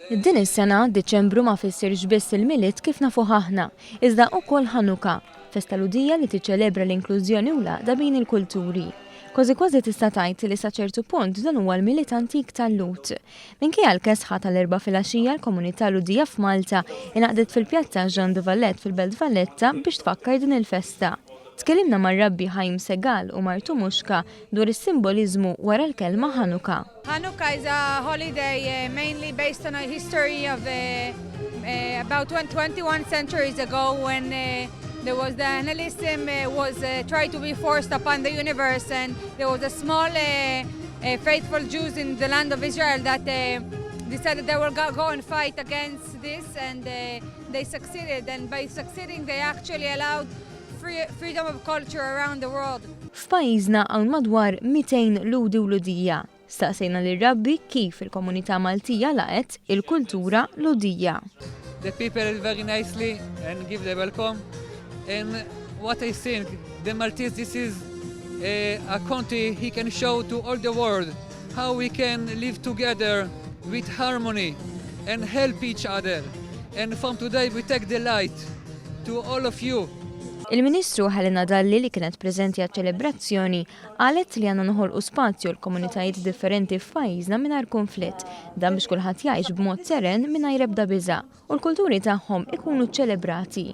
Din is-sena Diċembru ma fissirx biss il-Milied kif nafuh aħna, iżda wkoll Ħanuka, festa ludija li tiċċelebra l-inklużjoni u l-għaqda bejn il-kulturi. Kważi tista' tgħid li sa ċertu punt dan huwa l-Milied antik tal-Lut. Minkejja l-kesħa tal-erba' filgħaxija l-komunità ludija f'Malta ingħaqdet fil-pjazza Jean de Valette fil-Belt Valletta biex tfakkar din il-festa. Tkellimna mar-Rabbi Haim Segal u Martu Muxka dwar is-simboliżmu wara l-kelma Ħanuka. Hanukkah is a holiday mainly based on a history of about 21 centuries ago when there was the nihilism was tried to be forced upon the universe, and there was a small faithful Jews in the land of Israel that decided they will go and fight against this, and they succeeded, and by succeeding they actually allowed freedom of culture around the world. F'pajjiżna hawn madwar 200 ludi u ludija. Staqsejna lir-Rabbi kif il-komunità Maltija laqet il-kultura ludija. The people very nicely and give the welcome. And what I think, the Maltese, this is a country he can show to all the world how we can live together with harmony and help each other. And from today we take the light to all of you. Il-Ministru Helena Dalli li kienet preżenti għaċ-ċelebrazzjoni qalet li għandna noħolqu spazju l-komunitajiet differenti f'pajjiżna mingħajr konflitt, dan biex kulħadd jgħix b'mod seren mingħajr ebda biża' u l-kulturi tagħhom ikunu ċċelebrati.